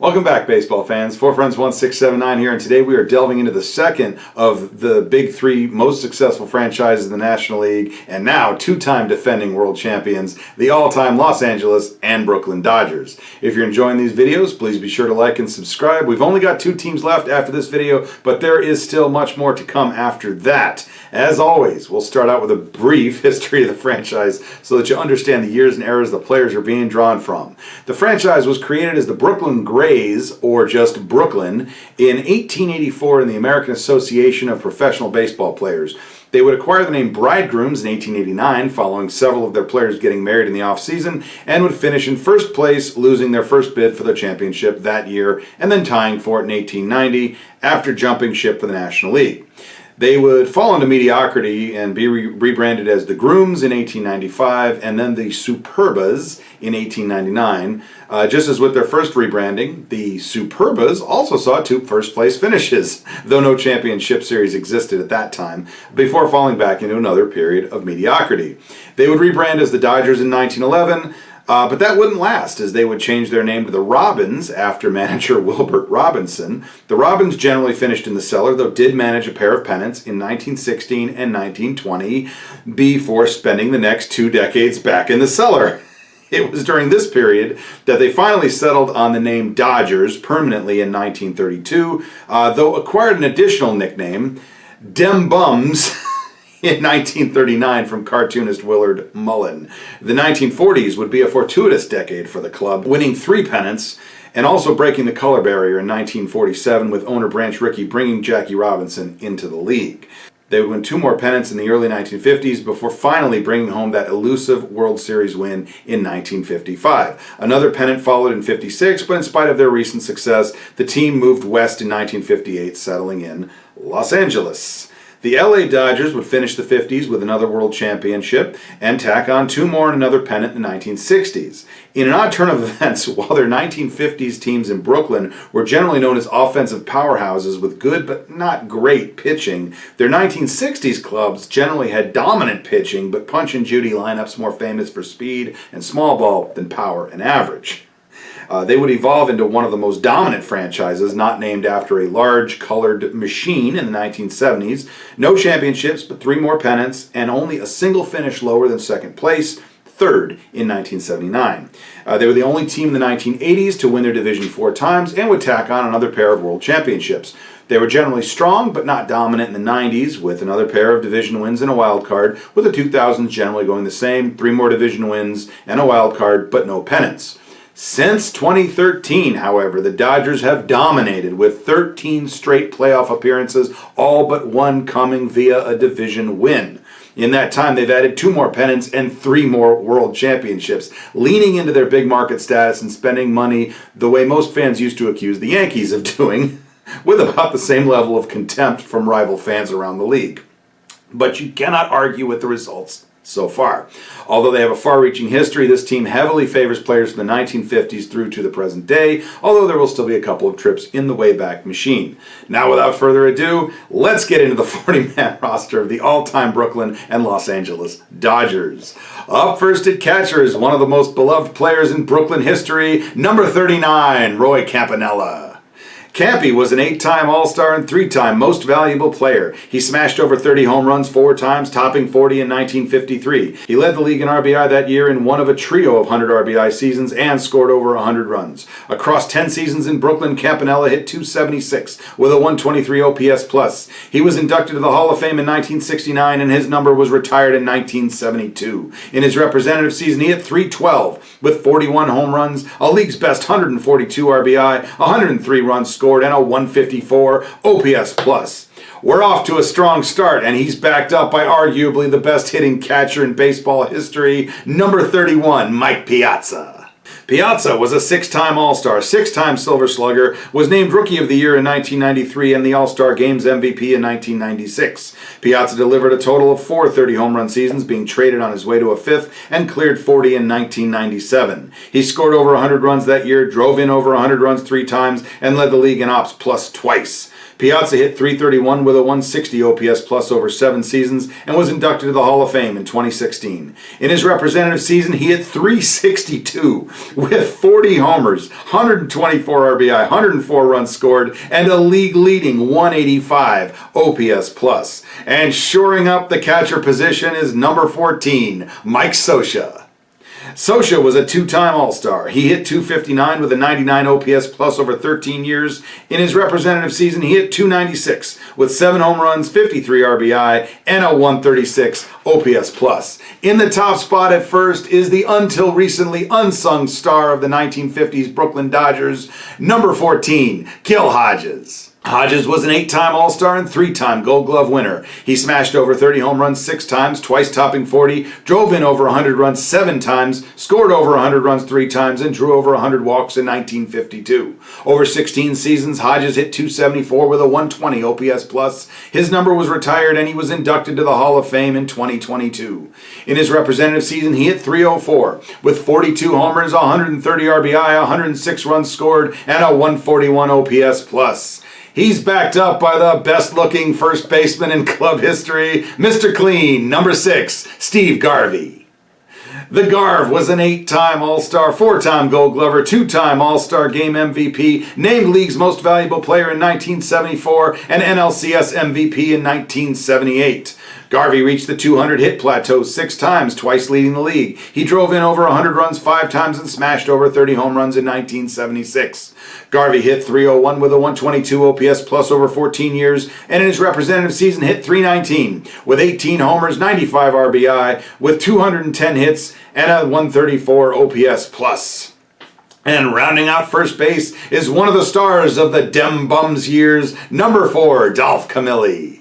Welcome back, baseball fans. Four Friends 1679 here, and today we are delving into the second of the big three most successful franchises in the National League, and now two-time defending world champions, the all-time Los Angeles and Brooklyn Dodgers. If you're enjoying these videos, please be sure to like and subscribe. We've only got two teams left after this video, but there is still much more to come after that. As always, we'll start out with a brief history of the franchise so that you understand the years and eras the players are being drawn from. The franchise was created as the Brooklyn Grays, or just Brooklyn, in 1884 in the American Association of Professional Baseball Players. They would acquire the name Bridegrooms in 1889, following several of their players getting married in the offseason, and would finish in first place, losing their first bid for the championship that year, and then tying for it in 1890 after jumping ship for the National League. They would fall into mediocrity and be rebranded as the Grooms in 1895 and then the Superbas in 1899. Just as with their first rebranding, the Superbas also saw two first-place finishes, though no championship series existed at that time, before falling back into another period of mediocrity. They would rebrand as the Dodgers in 1911, but that wouldn't last, as they would change their name to the Robins after manager Wilbert Robinson. The Robins generally finished in the cellar, though did manage a pair of pennants in 1916 and 1920 before spending the next 2 decades back in the cellar. It was during this period that they finally settled on the name Dodgers permanently in 1932, though acquired an additional nickname, Dem Bums, in 1939 from cartoonist Willard Mullen. The 1940s would be a fortuitous decade for the club, winning 3 pennants and also breaking the color barrier in 1947 with owner Branch Rickey bringing Jackie Robinson into the league. They would win 2 more pennants in the early 1950s before finally bringing home that elusive World Series win in 1955. Another pennant followed in 56, but in spite of their recent success, the team moved west in 1958, settling in Los Angeles. The LA Dodgers would finish the 50s with another world championship and tack on 2 more and another pennant in the 1960s. In an odd turn of events, while their 1950s teams in Brooklyn were generally known as offensive powerhouses with good but not great pitching, their 1960s clubs generally had dominant pitching but punch and Judy lineups more famous for speed and small ball than power and average. They would evolve into one of the most dominant franchises, not named after a large colored machine in the 1970s. No championships, but 3 more pennants, and only a single finish lower than second place, third in 1979. They were the only team in the 1980s to win their division 4 times and would tack on another pair of world championships. They were generally strong but not dominant in the 90s, with another pair of division wins and a wild card, with the 2000s generally going the same, 3 more division wins and a wild card, but no pennants. Since 2013, however, the Dodgers have dominated with 13 straight playoff appearances, all but one coming via a division win. In that time, they've added 2 more pennants and 3 more world championships, leaning into their big market status and spending money the way most fans used to accuse the Yankees of doing, with about the same level of contempt from rival fans around the league. But you cannot argue with the results so far. Although they have a far-reaching history, this team heavily favors players from the 1950s through to the present day, although there will still be a couple of trips in the Wayback Machine. Now, without further ado, let's get into the 40-man roster of the all-time Brooklyn and Los Angeles Dodgers. Up first at catcher is one of the most beloved players in Brooklyn history, number 39, Roy Campanella. Campy was an 8-time All-Star and 3-time Most Valuable Player. He smashed over 30 home runs 4 times, topping 40 in 1953. He led the league in RBI that year in one of a trio of 100 RBI seasons and scored over 100 runs. Across 10 seasons in Brooklyn, Campanella hit .276 with a 123 OPS+. He was inducted to the Hall of Fame in 1969 and his number was retired in 1972. In his representative season, he hit .312 with 41 home runs, a league's best 142 RBI, 103 runs scored, and a 154 OPS+. We're off to a strong start, and he's backed up by arguably the best hitting catcher in baseball history, number 31, Mike Piazza. Piazza was a 6-time All-Star, 6-time Silver Slugger, was named Rookie of the Year in 1993 and the All-Star Games MVP in 1996. Piazza delivered a total of 4 30-home run seasons, being traded on his way to a 5th and cleared 40 in 1997. He scored over 100 runs that year, drove in over 100 runs 3 times, and led the league in ops plus twice. Piazza hit .331 with a 160 OPS plus over 7 seasons and was inducted to the Hall of Fame in 2016. In his representative season, he hit .362 with 40 homers, 124 RBI, 104 runs scored, and a league-leading 185 OPS plus. And shoring up the catcher position is number 14, Mike Scioscia. Scioscia was a two-time All-Star. He hit .259 with a 99 OPS plus over 13 years. In his representative season, he hit .296 with 7 home runs, 53 RBI, and a 136 OPS plus. In the top spot at first is the until recently unsung star of the 1950s Brooklyn Dodgers, number 14, Gil Hodges. Hodges was an 8-time All-Star and 3-time Gold Glove winner. He smashed over 30 home runs 6 times, twice topping 40, drove in over 100 runs 7 times, scored over 100 runs 3 times, and drew over 100 walks in 1952. Over 16 seasons, Hodges hit .274 with a 120 OPS plus. His number was retired and he was inducted to the Hall of Fame in 2022. In his representative season, he hit .304 with 42 homers, 130 RBI, 106 runs scored, and a 141 OPS plus. He's backed up by the best-looking first baseman in club history, Mr. Clean, number 6, Steve Garvey. The Garv was an 8-time All-Star, 4-time Gold Glover, 2-time All-Star Game MVP, named League's Most Valuable Player in 1974, and NLCS MVP in 1978. Garvey reached the 200-hit plateau 6 times, twice leading the league. He drove in over 100 runs 5 times and smashed over 30 home runs in 1976. Garvey hit .301 with a 122 OPS plus over 14 years, and in his representative season hit .319 with 18 homers, 95 RBI, with 210 hits and a 134 OPS plus. And rounding out first base is one of the stars of the Dem Bums years, number 4, Dolph Camilli.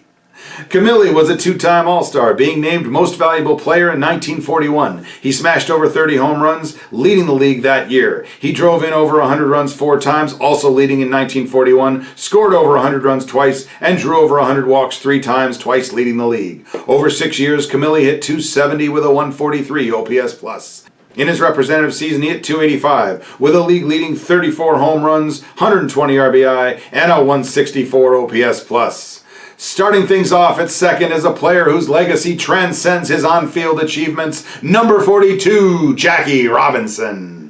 Camilli was a 2-time All-Star, being named Most Valuable Player in 1941. He smashed over 30 home runs, leading the league that year. He drove in over 100 runs 4 times, also leading in 1941, scored over 100 runs twice, and drew over 100 walks 3 times, twice leading the league. Over 6 years, Camilli hit .270 with a 143 OPS plus. In his representative season, he hit .285 with a league-leading 34 home runs, 120 RBI, and a 164 OPS plus. Starting things off at second is a player whose legacy transcends his on-field achievements, number 42, Jackie Robinson.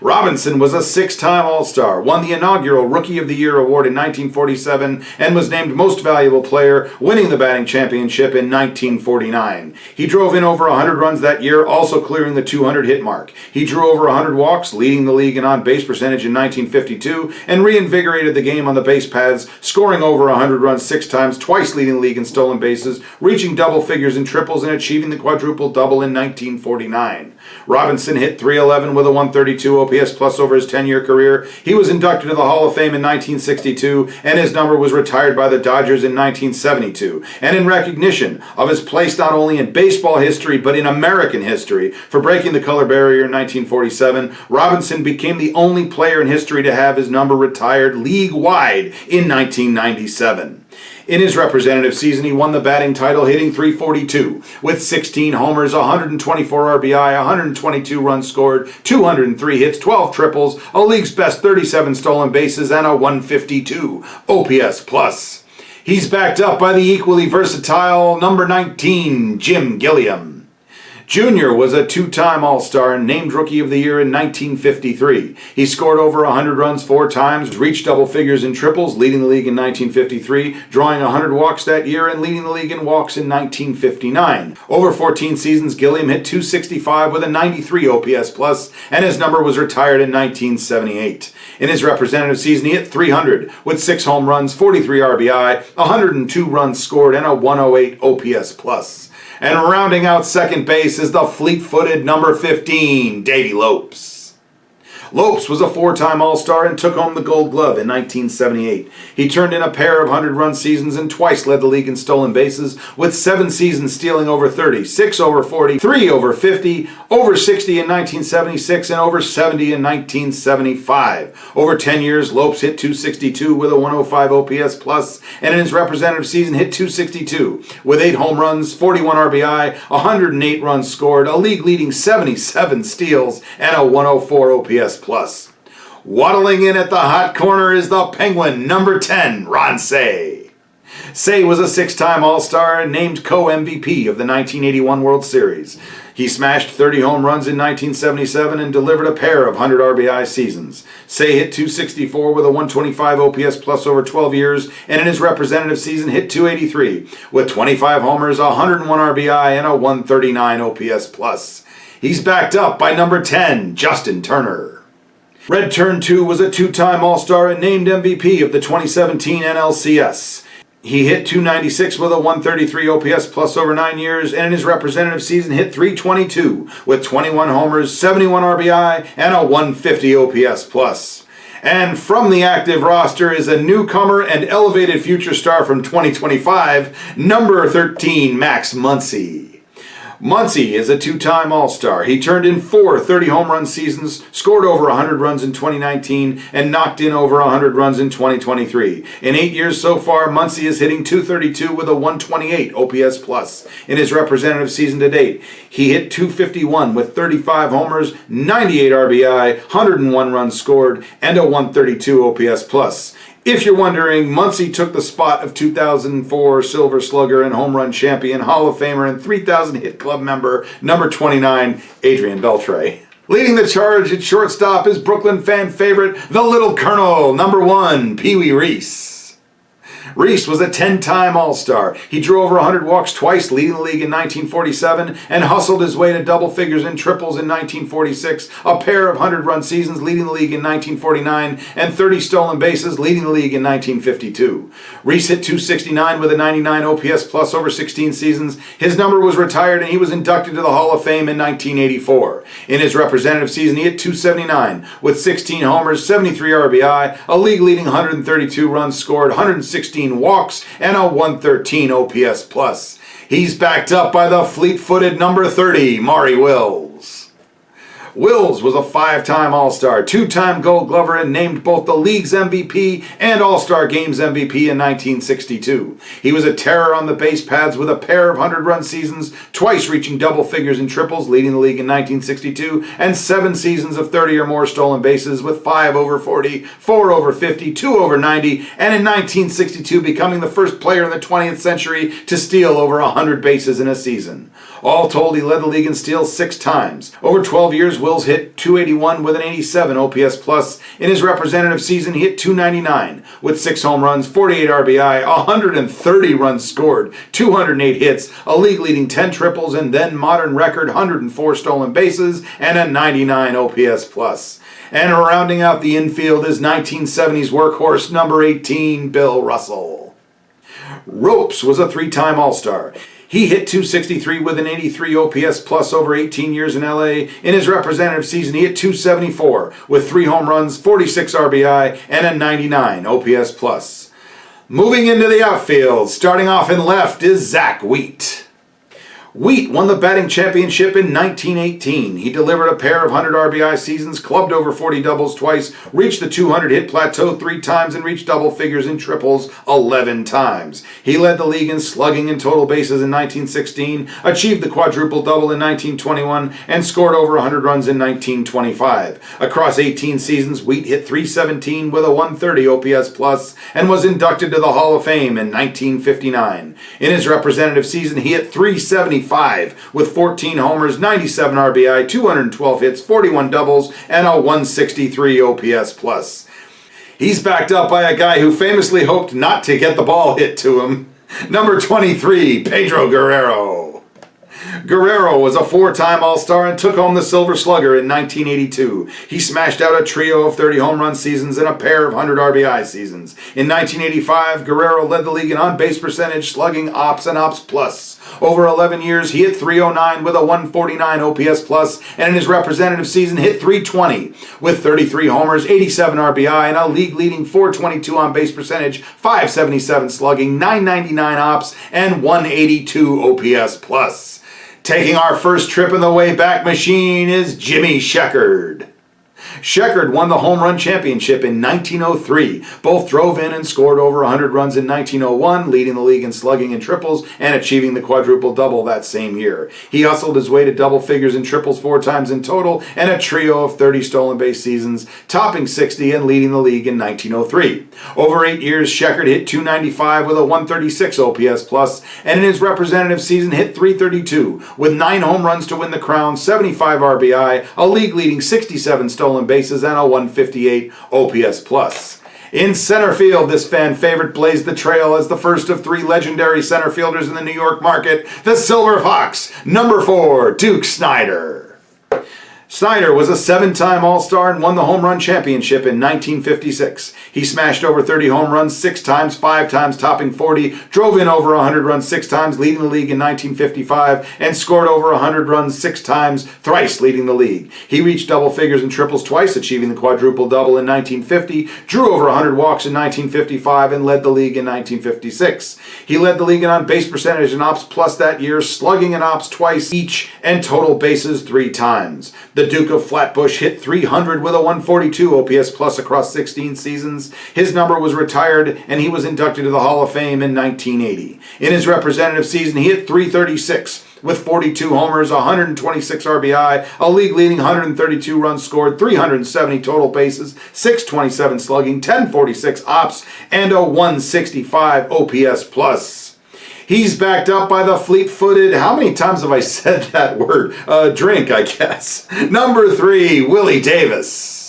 Robinson was a 6-time All-Star, won the inaugural Rookie of the Year award in 1947, and was named Most Valuable Player, winning the batting championship in 1949. He drove in over 100 runs that year, also clearing the 200-hit mark. He drew over 100 walks, leading the league in on-base percentage in 1952, and reinvigorated the game on the base paths, scoring over 100 runs 6 times, twice leading the league in stolen bases, reaching double figures in triples, and achieving the quadruple double in 1949. Robinson hit .311 with a 132 OPS plus over his 10-year career. He was inducted to the Hall of Fame in 1962, and his number was retired by the Dodgers in 1972. And in recognition of his place not only in baseball history, but in American history, for breaking the color barrier in 1947, Robinson became the only player in history to have his number retired league-wide in 1997. In his representative season, he won the batting title, hitting .342 with 16 homers, 124 RBI, 122 runs scored, 203 hits, 12 triples, a league's best 37 stolen bases, and a 152 OPS plus. He's backed up by the equally versatile number 19, Jim Gilliam. Jr. was a 2-time All-Star and named Rookie of the Year in 1953. He scored over 100 runs 4 times, reached double figures in triples, leading the league in 1953, drawing 100 walks that year and leading the league in walks in 1959. Over 14 seasons, Gilliam hit .265 with a 93 OPS plus, and his number was retired in 1978. In his representative season, he hit .300 with 6 home runs, 43 RBI, 102 runs scored, and a 108 OPS plus. And rounding out second base is the fleet-footed number 15, Davey Lopes. Lopes was a 4-time All-Star and took home the Gold Glove in 1978. He turned in a pair of 100-run seasons and twice led the league in stolen bases, with 7 seasons stealing over 30, 6 over 40, 3 over 50, over 60 in 1976, and over 70 in 1975. Over 10 years, Lopes hit .262 with a 105 OPS plus, and in his representative season hit .262 with 8 home runs, 41 RBI, 108 runs scored, a league-leading 77 steals, and a 104 OPS plus. Waddling in at the hot corner is the Penguin, number 10, Ron Cey. Cey was a 6-time All-Star and named co-MVP of the 1981 World Series. He smashed 30 home runs in 1977 and delivered a pair of 100 RBI seasons. Cey hit .264 with a 125 OPS plus over 12 years, and in his representative season hit .283 with 25 homers, 101 RBI, and a 139 OPS plus. He's backed up by number 10, Justin Turner. Red Turn 2 was a 2-time All-Star and named MVP of the 2017 NLCS. He hit .296 with a 133 OPS plus over 9 years, and in his representative season hit .322 with 21 homers, 71 RBI, and a 150 OPS plus. And from the active roster is a newcomer and elevated future star from 2025, number 13, Max Muncy. Muncy is a 2-time All-Star. He turned in 4 30-home run seasons, scored over 100 runs in 2019, and knocked in over 100 runs in 2023. In 8 years so far, Muncy is hitting .232 with a 128 OPS plus. In his representative season to date, he hit .251 with 35 homers, 98 RBI, 101 runs scored, and a 132 OPS plus. If you're wondering, Muncy took the spot of 2004 Silver Slugger and home run champion, Hall of Famer, and 3,000 hit club member, number 29, Adrian Beltre. Leading the charge at shortstop is Brooklyn fan favorite, the Little Colonel, number 1, Pee Wee Reese. Reese was a 10-time All-Star. He drew over 100 walks twice, leading the league in 1947, and hustled his way to double figures and triples in 1946, a pair of 100-run seasons, leading the league in 1949, and 30 stolen bases, leading the league in 1952. Reese hit .269 with a 99 OPS plus over 16 seasons. His number was retired, and he was inducted to the Hall of Fame in 1984. In his representative season, he hit .279 with 16 homers, 73 RBI, a league-leading 132 runs scored, 116 walks, and a 113 OPS plus. He's backed up by the fleet-footed number 30, Maury Wills. Wills was a 5-time All-Star, 2-time Gold Glover, and named both the league's MVP and All-Star Games MVP in 1962. He was a terror on the base paths with a pair of 100-run seasons, twice reaching double figures in triples, leading the league in 1962, and 7 seasons of 30 or more stolen bases with 5 over 40, 4 over 50, 2 over 90, and in 1962 becoming the first player in the 20th century to steal over 100 bases in a season. All told, he led the league in steals 6 times. Over 12 years, Wills hit .281 with an 87 OPS plus. In his representative season, he hit .299 with 6 home runs, 48 RBI, 130 runs scored, 208 hits, a league-leading 10 triples, and then modern record 104 stolen bases, and a 99 OPS plus. And rounding out the infield is 1970s workhorse number 18, Bill Russell. Ropes was a 3-time All-Star. He hit .263 with an 83 OPS plus over 18 years in LA. In his representative season, he hit .274 with 3 home runs, 46 RBI, and a 99 OPS plus. Moving into the outfield, starting off in left is Zach Wheat. Wheat won the batting championship in 1918. He delivered a pair of 100 RBI seasons, clubbed over 40 doubles twice, reached the 200-hit plateau 3 times, and reached double figures in triples 11 times. He led the league in slugging and total bases in 1916, achieved the quadruple-double in 1921, and scored over 100 runs in 1925. Across 18 seasons, Wheat hit .317 with a 130 OPS plus and was inducted to the Hall of Fame in 1959. In his representative season, he hit .375 with 14 homers, 97 RBI, 212 hits, 41 doubles, and a 163 OPS plus. He's backed up by a guy who famously hoped not to get the ball hit to him. Number 23, Pedro Guerrero. Guerrero was a 4-time All-Star and took home the Silver Slugger in 1982. He smashed out a trio of 30 home run seasons and a pair of 100 RBI seasons. In 1985, Guerrero led the league in on-base percentage, slugging, ops, and ops plus. Over 11 years, he hit .309 with a 149 OPS plus, and in his representative season hit .320 with 33 homers, 87 RBI, and a league-leading .422 on-base percentage, .577 slugging, .999 ops, and 182 OPS plus. Taking our first trip in the Wayback Machine is Jimmy Sheckard. Sheckard won the home run championship in 1903. Both drove in and scored over 100 runs in 1901, leading the league in slugging and triples and achieving the quadruple double that same year. He hustled his way to double figures in triples 4 times in total and a trio of 30 stolen base seasons, topping 60 and leading the league in 1903. Over 8 years, Sheckard hit .295 with a 136 OPS plus, and in his representative season hit .332 with 9 home runs to win the crown, 75 RBI, a league-leading 67 stolen bases, and a 158 OPS plus. In center field, this fan favorite blazed the trail as the first of 3 legendary center fielders in the New York market, the Silver Fox, number 4, Duke Snider. Snider was a 7-time All-Star and won the home run championship in 1956. He smashed over 30 home runs 6 times, 5 times topping 40, drove in over 100 runs 6 times, leading the league in 1955, and scored over 100 runs 6 times, thrice leading the league. He reached double figures in triples twice, achieving the quadruple double in 1950, drew over 100 walks in 1955, and led the league in 1956. He led the league in on-base percentage and ops plus that year, slugging and ops twice each, and total bases 3 times. The Duke of Flatbush hit .300 with a 142 OPS plus across 16 seasons. His number was retired, and he was inducted to the Hall of Fame in 1980. In his representative season, he hit .336 with 42 homers, 126 RBI, a league-leading 132 runs scored, 370 total bases, 627 slugging, 1046 ops, and a 165 OPS plus. He's backed up by the fleet-footed, how many times have I said that word? Drink, I guess. Number 3, Willie Davis.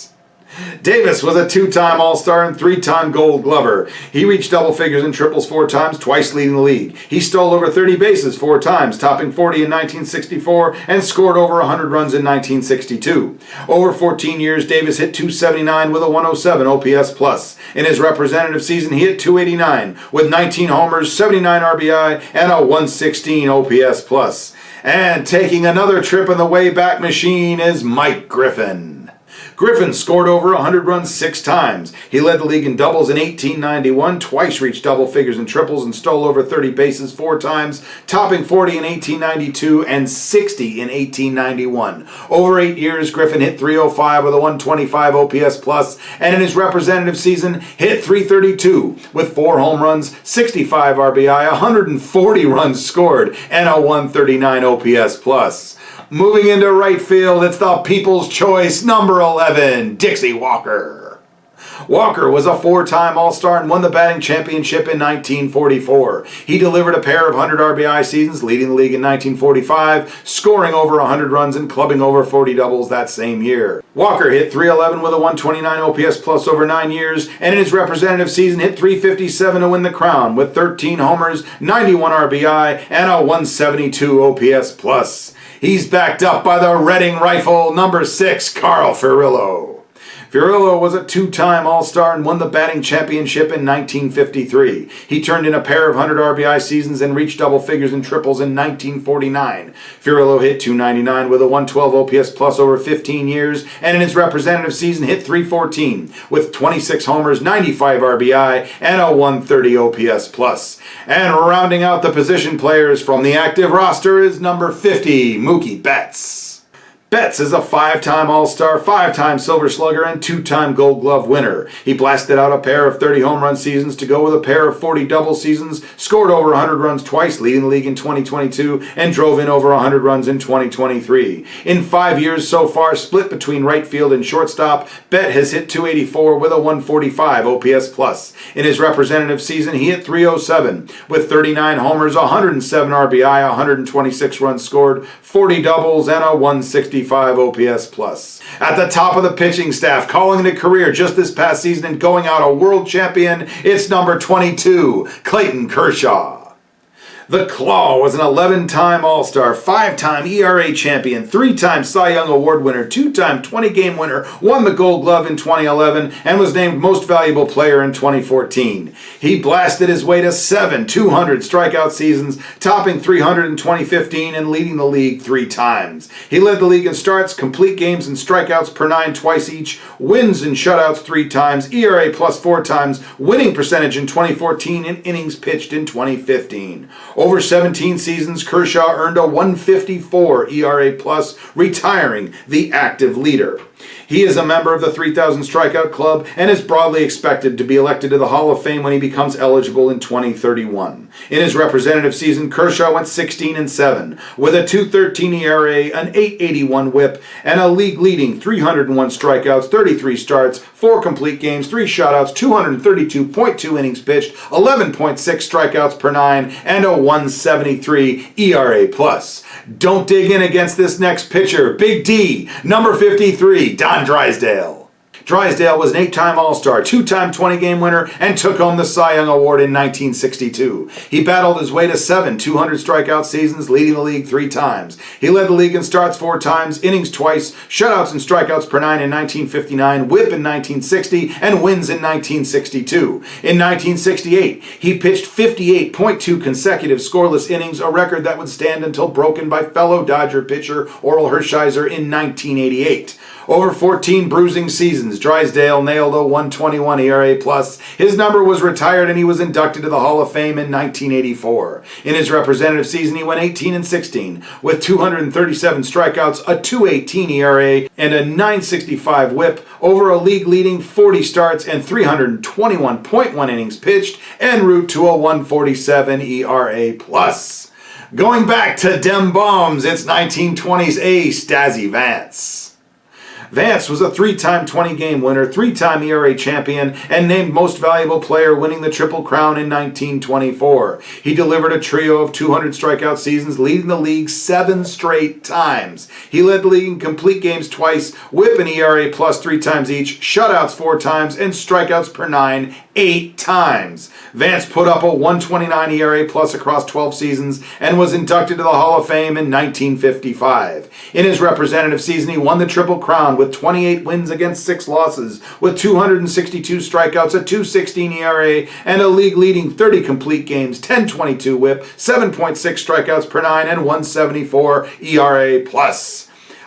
Davis was a 2-time All-Star and 3-time Gold Glover. He reached double figures in triples 4 times, twice leading the league. He stole over 30 bases 4 times, topping 40 in 1964, and scored over 100 runs in 1962. Over 14 years, Davis hit .279 with a 107 OPS plus. In his representative season, he hit .289 with 19 homers, 79 RBI, and a 116 OPS plus. And taking another trip in the Wayback Machine is Mike Griffin. Griffin scored over 100 runs 6 times. He led the league in doubles in 1891, twice reached double figures in triples, and stole over 30 bases 4 times, topping 40 in 1892 and 60 in 1891. Over 8 years, Griffin hit .305 with a 125 OPS plus, and in his representative season, hit .332 with 4 home runs, 65 RBI, 140 runs scored, and a 139 OPS plus. Moving into right field, it's the People's Choice, number 11, Dixie Walker. Walker was a 4-time All-Star and won the batting championship in 1944. He delivered a pair of 100 RBI seasons, leading the league in 1945, scoring over 100 runs and clubbing over 40 doubles that same year. Walker hit .311 with a 129 OPS plus over 9 years, and in his representative season hit .357 to win the crown with 13 homers, 91 RBI, and a 172 OPS plus. He's backed up by the Reading Rifle, number 6, Carl Furillo. Furillo was a 2-time All-Star and won the batting championship in 1953. He turned in a pair of 100 RBI seasons and reached double figures in triples in 1949. Furillo hit .299 with a 112 OPS plus over 15 years, and in his representative season hit .314 with 26 homers, 95 RBI, and a 130 OPS plus. And rounding out the position players from the active roster is number 50, Mookie Betts. Betts is a 5-time All-Star, 5-time Silver Slugger, and 2-time Gold Glove winner. He blasted out a pair of 30 home run seasons to go with a pair of 40 double seasons, scored over 100 runs twice, leading the league in 2022, and drove in over 100 runs in 2023. In 5 years so far, split between right field and shortstop, Betts has hit .284 with a 145 OPS plus. In his representative season, he hit .307 with 39 homers, 107 RBI, 126 runs scored, 40 doubles, and a 165 OPS plus. At the top of the pitching staff, calling it a career just this past season and going out a world champion, it's number 22, Clayton Kershaw. The Claw was an 11-time All-Star, 5-time ERA champion, 3-time Cy Young Award winner, 2-time 20-game winner, won the Gold Glove in 2011, and was named Most Valuable Player in 2014. He blasted his way to 7 200 strikeout seasons, topping 300 in 2015 and leading the league 3 times. He led the league in starts, complete games, and strikeouts per 9 twice each, wins and shutouts 3 times, ERA plus 4 times, winning percentage in 2014, and innings pitched in 2015. Over 17 seasons, Kershaw earned a 1.54 ERA+, retiring the active leader. He is a member of the 3,000 Strikeout Club and is broadly expected to be elected to the Hall of Fame when he becomes eligible in 2031. In his representative season, Kershaw went 16-7 with a 2.13 ERA, an 8.81 WHIP, and a league-leading 301 strikeouts, 33 starts, 4 complete games, 3 shutouts, 232.2 innings pitched, 11.6 strikeouts per 9, and a 1.73 ERA+. Don't dig in against this next pitcher, Big D, number 53, Don Drysdale. Drysdale was an 8-time All-Star, 2-time 20-game winner, and took home the Cy Young Award in 1962. He battled his way to 7 200-strikeout seasons, leading the league 3 times. He led the league in starts 4 times, innings twice, shutouts and strikeouts per 9 in 1959, whip in 1960, and wins in 1962. In 1968, he pitched 58.2 consecutive scoreless innings, a record that would stand until broken by fellow Dodger pitcher Orel Hershiser in 1988. Over 14 bruising seasons, Drysdale nailed a 1.21 ERA+. His number was retired and he was inducted to the Hall of Fame in 1984. In his representative season, he went 18-16 with 237 strikeouts, a 2.18 ERA, and a 9.65 WHIP over a league-leading 40 starts and 321.1 innings pitched, en route to a 1.47 ERA+. Going back to dem bombs, it's 1920s ace Stazzy Vance. Vance was a 3-time 20-game winner, 3-time ERA champion, and named Most Valuable Player, winning the Triple Crown in 1924. He delivered a trio of 200 strikeout seasons, leading the league 7 straight times. He led the league in complete games twice, whip and ERA+ 3 times each, shutouts 4 times, and strikeouts per 9 8 times. Vance put up a 1.29 ERA+ across 12 seasons and was inducted to the Hall of Fame in 1955. In his representative season, he won the Triple Crown with 28 wins against 6 losses, with 262 strikeouts, a 2.16 ERA, and a league-leading 30 complete games, 10.22 WHIP, 7.6 strikeouts per 9, and 1.74 ERA+.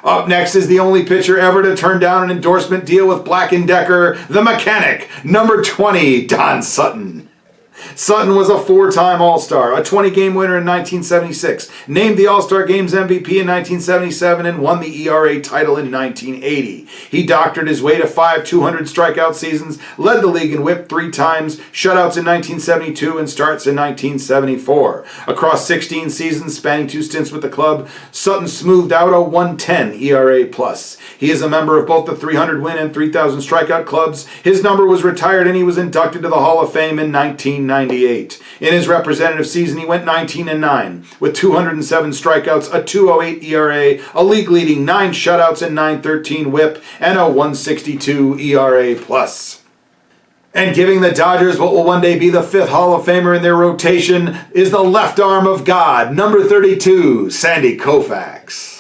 Up next is the only pitcher ever to turn down an endorsement deal with Black & Decker, the mechanic, number 20, Don Sutton. Sutton was a 4-time All-Star, a 20-game winner in 1976, named the All-Star Games MVP in 1977, and won the ERA title in 1980. He doctored his way to 5 200-strikeout seasons, led the league in whip 3 times, shutouts in 1972, and starts in 1974. Across 16 seasons spanning 2 stints with the club, Sutton smoothed out a 1.10 ERA+. He is a member of both the 300-win and 3,000 strikeout clubs. His number was retired and he was inducted to the Hall of Fame in 1998. In his representative season, he went 19-9 with 207 strikeouts, a 2.08 ERA, a league-leading 9 shutouts and 9.13 WHIP, and a 1.62 ERA+. And giving the Dodgers what will one day be the 5th Hall of Famer in their rotation is the left arm of God, number 32, Sandy Koufax.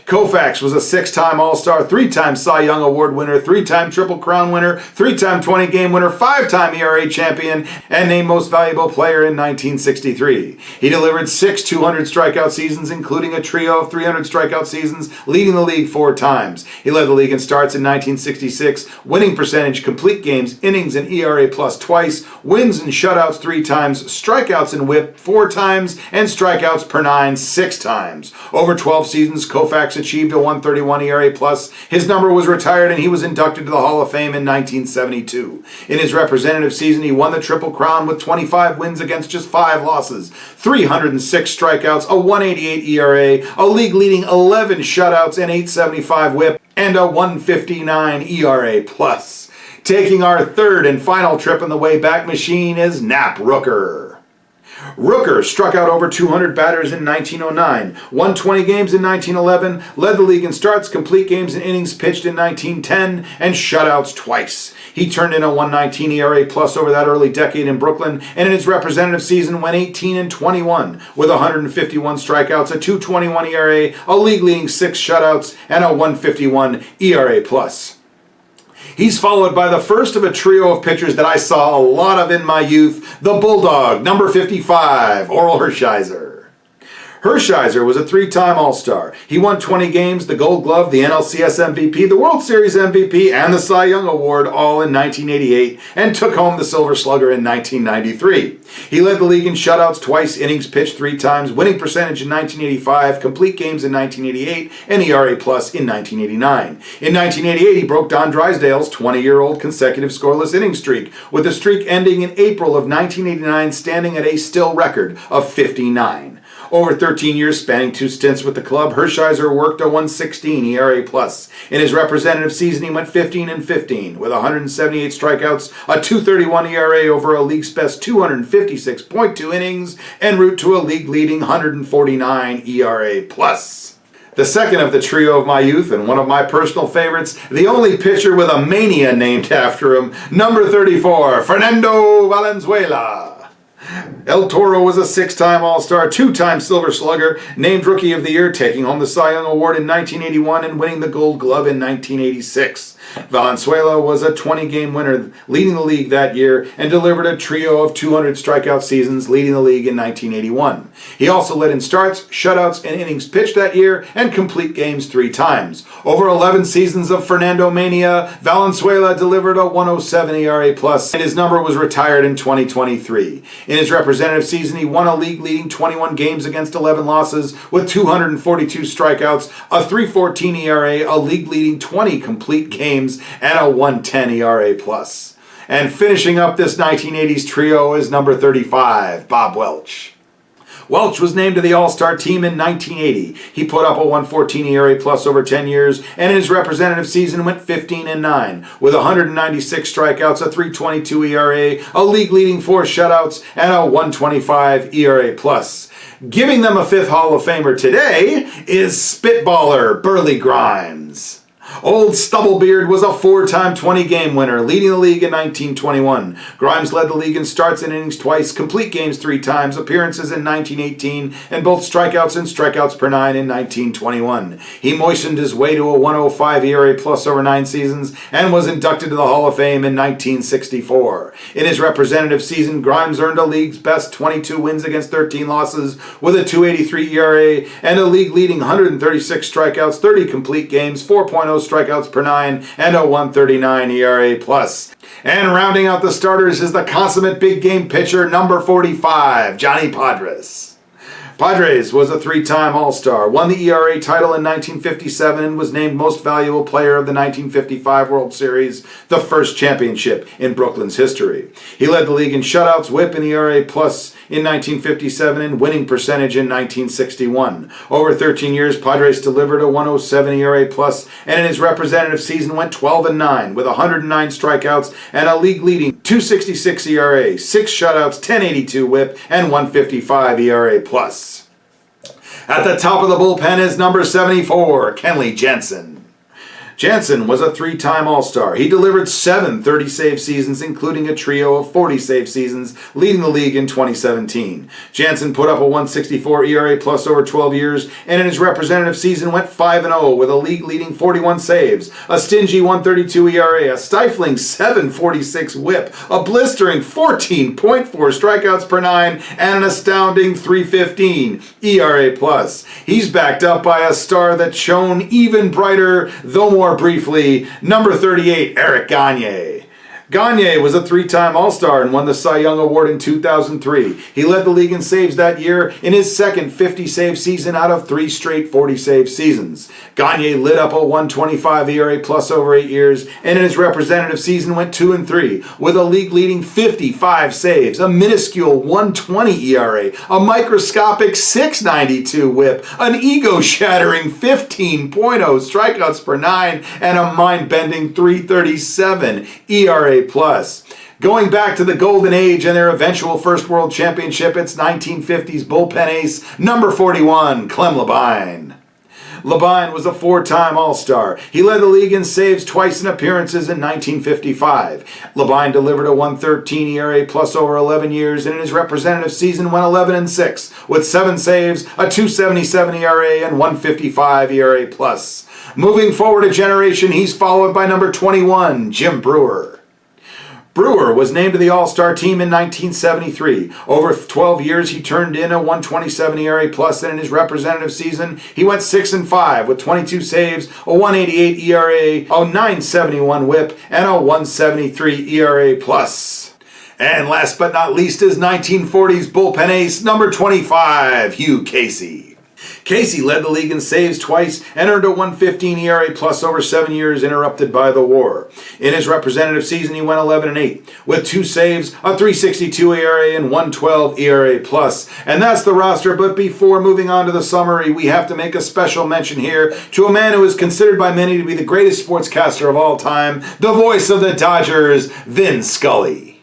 Koufax was a 6-time All-Star, 3-time Cy Young Award winner, 3-time Triple Crown winner, 3-time 20-game winner, 5-time ERA champion, and named Most Valuable Player in 1963. He delivered 6 200-strikeout seasons, including a trio of 300 strikeout seasons, leading the league 4 times. He led the league in starts in 1966, winning percentage, complete games, innings, and ERA+ twice, wins and shutouts 3 times, strikeouts and whip 4 times, and strikeouts per 9 6 times. Over 12 seasons, Koufax achieved a 1.31 ERA+. His number was retired and he was inducted to the Hall of Fame in 1972. In his representative season, he won the Triple Crown with 25 wins against just 5 losses, 306 strikeouts, a 1.88 ERA, a league-leading 11 shutouts, and 8.75 WHIP, and a 1.59 ERA+. Taking our third and final trip in the Wayback Machine is Nap Rooker. Rooker struck out over 200 batters in 1909, won 20 games in 1911, led the league in starts, complete games, and innings pitched in 1910, and shutouts twice. He turned in a 1.19 ERA+ over that early decade in Brooklyn, and in his representative season went 18-21 with 151 strikeouts, a 2.21 ERA, a league-leading 6 shutouts, and a 1.51 ERA+. He's followed by the first of a trio of pitchers that I saw a lot of in my youth, the Bulldog, number 55, Orel Hershiser. Hershiser was a three-time All-Star. He won 20 games, the Gold Glove, the NLCS MVP, the World Series MVP, and the Cy Young Award all in 1988 and took home the Silver Slugger in 1993. He led the league in shutouts twice, innings pitched three times, winning percentage in 1985, complete games in 1988, and ERA plus in 1989. In 1988, he broke Don Drysdale's 20-year-old consecutive scoreless inning streak, with the streak ending in April of 1989, standing at a still record of 59. Over 13 years, spanning two stints with the club, Hershiser worked a 1.16 ERA+. In his representative season, he went 15-15 with 178 strikeouts, a 2.31 ERA over a league's best 256.2 innings, en route to a league-leading 149 ERA+. The second of the trio of my youth and one of my personal favorites, the only pitcher with a mania named after him, number 34, Fernando Valenzuela. El Toro was a six-time All-Star, two-time Silver Slugger, named Rookie of the Year, taking home the Cy Young Award in 1981 and winning the Gold Glove in 1986. Valenzuela was a 20-game winner, leading the league that year, and delivered a trio of 200 strikeout seasons, leading the league in 1981. He also led in starts, shutouts, and innings pitched that year, and complete games three times. Over 11 seasons of Fernando Mania, Valenzuela delivered a 1.07 ERA+, and his number was retired in 2023. In his representative season, he won a league-leading 21 games against 11 losses with 242 strikeouts, a 3.14 ERA, a league-leading 20 complete games, and a 1.10 ERA+. And finishing up this 1980s trio is number 35, Bob Welch. Welch was named to the All-Star team in 1980. He put up a 1.14 ERA+ over 10 years, and in his representative season went 15-9 with 196 strikeouts, a 3.22 ERA, a league-leading 4 shutouts, and a 1.25 ERA+. Giving them a fifth Hall of Famer today is Spitballer Burley Grimes. Old Stubblebeard was a four-time 20-game winner, leading the league in 1921. Grimes led the league in starts and innings twice, complete games three times, appearances in 1918, and both strikeouts and strikeouts per nine in 1921. He moistened his way to a 1.05 ERA+ over 9 seasons and was inducted to the Hall of Fame in 1964. In his representative season, Grimes earned a league's best 22 wins against 13 losses with a 2.83 ERA and a league-leading 136 strikeouts, 30 complete games, 4.0 strikeouts per 9, and a 1.39 ERA+. And rounding out the starters is the consummate big game pitcher, number 45, Johnny Podres. Padres was a three-time All-Star, won the ERA title in 1957, and was named Most Valuable Player of the 1955 World Series, the first championship in Brooklyn's history. He led the league in shutouts, whip, and ERA+ in 1957, and winning percentage in 1961. Over 13 years, Padres delivered a 1.07 ERA+, and in his representative season went 12-9 with 109 strikeouts and a league-leading 2.66 ERA, 6 shutouts, 10.82 whip, and 1.55 ERA+. At the top of the bullpen is number 74, Kenley Jansen. Jansen was a three-time All-Star. He delivered 7 30-save seasons, including a trio of 40-save seasons, leading the league in 2017. Jansen put up a 1.64 ERA+ over 12 years, and in his representative season went 5-0 with a league-leading 41 saves, a stingy 1.32 ERA, a stifling 7.46 whip, a blistering 14.4 strikeouts per 9, and an astounding 3.15 ERA+. He's backed up by a star that shone even brighter, though more briefly, number 38, Eric Gagne. Gagne was a three-time All-Star and won the Cy Young Award in 2003. He led the league in saves that year in his second 50-save season out of 3 straight 40-save seasons. Gagne lit up a 1.25 ERA+ over 8 years, and in his representative season went 2-3 with a league-leading 55 saves, a minuscule 1.20 ERA, a microscopic 6.92 whip, an ego-shattering 15.0 strikeouts per 9, and a mind-bending 3.37 ERA+. Going back to the Golden Age and their eventual first World Championship, it's 1950s bullpen ace, number 41, Clem Labine. Labine was a 4-time All-Star. He led the league in saves twice in appearances in 1955. Labine delivered a 1.13 ERA+ over 11 years, and in his representative season went 11-6 with 7 saves, a 2.77 ERA, and 1.55 ERA+. Moving forward a generation, he's followed by number 21, Jim Brewer. Brewer was named to the All-Star team in 1973. Over 12 years, he turned in a 1.27 ERA plus, and in his representative season, he went 6-5 with 22 saves, a 1.88 ERA, a 9.71 WHIP, and a 1.73 ERA plus. And last but not least is 1940s bullpen ace number 25, Hugh Casey. Casey led the league in saves twice and earned a 1.15 ERA plus over 7 years interrupted by the war. In his representative season, he went 11-8 with 2 saves, a 3.62 ERA, and 1.12 ERA plus. And that's the roster, but before moving on to the summary, we have to make a special mention here to a man who is considered by many to be the greatest sportscaster of all time, the voice of the Dodgers, Vin Scully.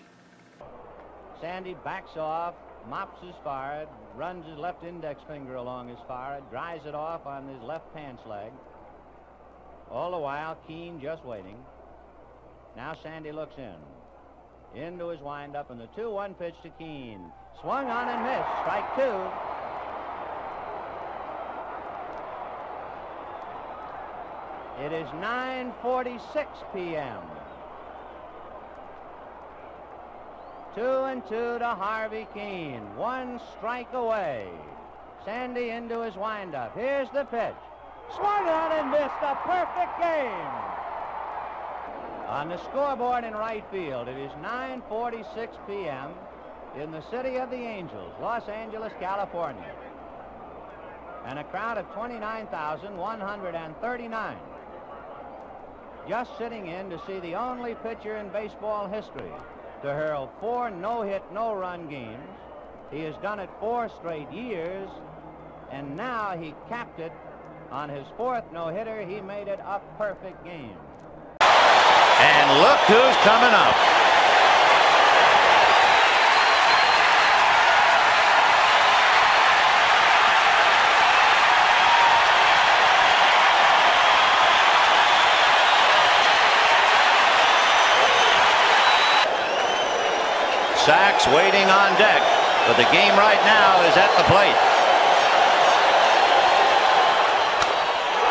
Sandy backs off, mops his forehead, runs his left index finger along his forehead, dries it off on his left pants leg. All the while, Keane just waiting. Now Sandy looks in. Into his windup, and the 2-1 pitch to Keane. Swung on and missed. Strike 2. It is 9:46 p.m. 2-2 to Harvey Keane. 1 strike away. Sandy into his windup. Here's the pitch. Swung on and missed. A perfect game. On the scoreboard in right field, it is 9:46 p.m. in the city of the Angels, Los Angeles, California. And a crowd of 29,139 just sitting in to see the only pitcher in baseball history to hurl 4 no-hit, no-run games. He has done it 4 straight years, and now he capped it on his 4th no-hitter. He made it a perfect game. And look who's coming up. Sachs waiting on deck, but the game right now is at the plate.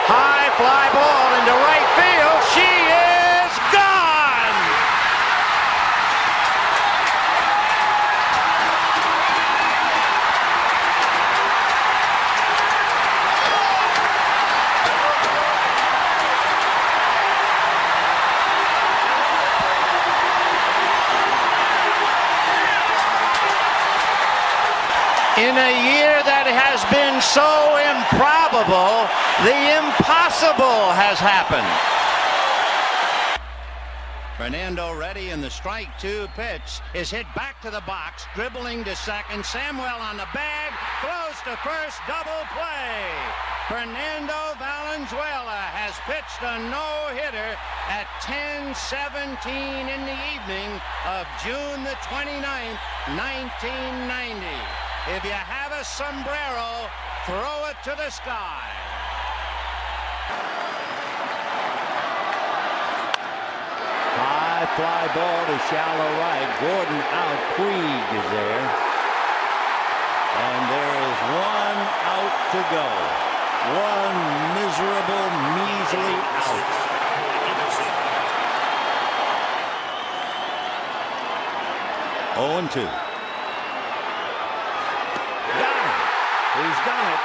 High fly ball into right field. She is gone! In a year that has been so improbable, the impossible has happened. Fernando ready, and the strike 2 pitch is hit back to the box, dribbling to second. Samuel on the bag, throws to first, double play. Fernando Valenzuela has pitched a no-hitter at 10:17 in the evening of June the 29th, 1990. If you have a sombrero, throw it to the sky. High fly ball to shallow right. Gordon out. Puig is there. And there is 1 out to go. 1 miserable, measly out. Oh, 2. He's done it.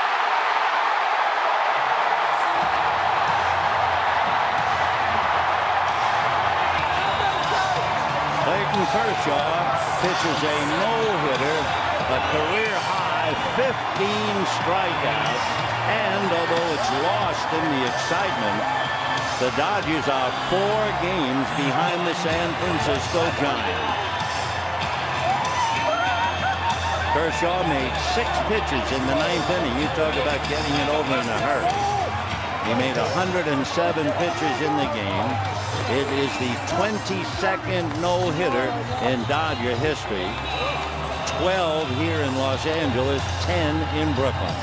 Clayton Kershaw pitches a no-hitter, a career-high 15 strikeouts, and although it's lost in the excitement, the Dodgers are 4 games behind the San Francisco Giants. Kershaw made 6 pitches in the 9th inning. You talk about getting it over in a hurry. He made 107 pitches in the game. It is the 22nd no-hitter in Dodger history. 12 here in Los Angeles, 10 in Brooklyn.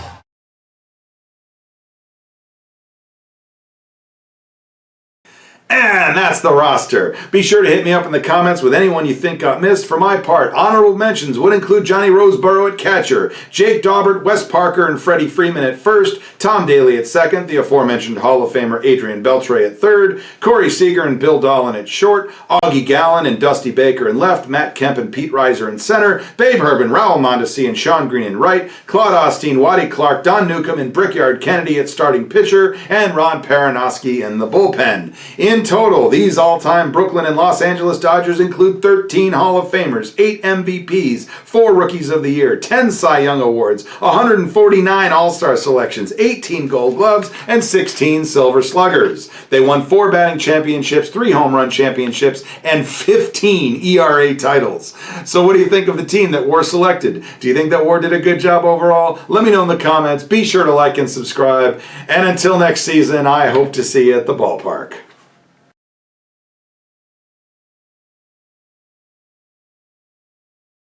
And that's the roster. Be sure to hit me up in the comments with anyone you think got missed. For my part, honorable mentions would include Johnny Roseborough at catcher, Jake Daubert, Wes Parker, and Freddie Freeman at first, Tom Daly at second, the aforementioned Hall of Famer Adrian Beltre at third, Corey Seager and Bill Dahlin at short, Augie Gallen and Dusty Baker in left, Matt Kemp and Pete Reiser in center, Babe Herbin, Raul Mondesi, and Sean Green in right, Claude Osteen, Waddy Clark, Don Newcomb, and Brickyard Kennedy at starting pitcher, and Ron Paranowski in the bullpen. In total, these all-time Brooklyn and Los Angeles Dodgers include 13 Hall of Famers, 8 MVPs, 4 Rookies of the Year, 10 Cy Young Awards, 149 All-Star selections, 18 Gold Gloves, and 16 Silver Sluggers. They won 4 batting championships, 3 home run championships, and 15 ERA titles. So what do you think of the team that War selected? Do you think that War did a good job overall? Let me know in the comments. Be sure to like and subscribe. And until next season, I hope to see you at the ballpark.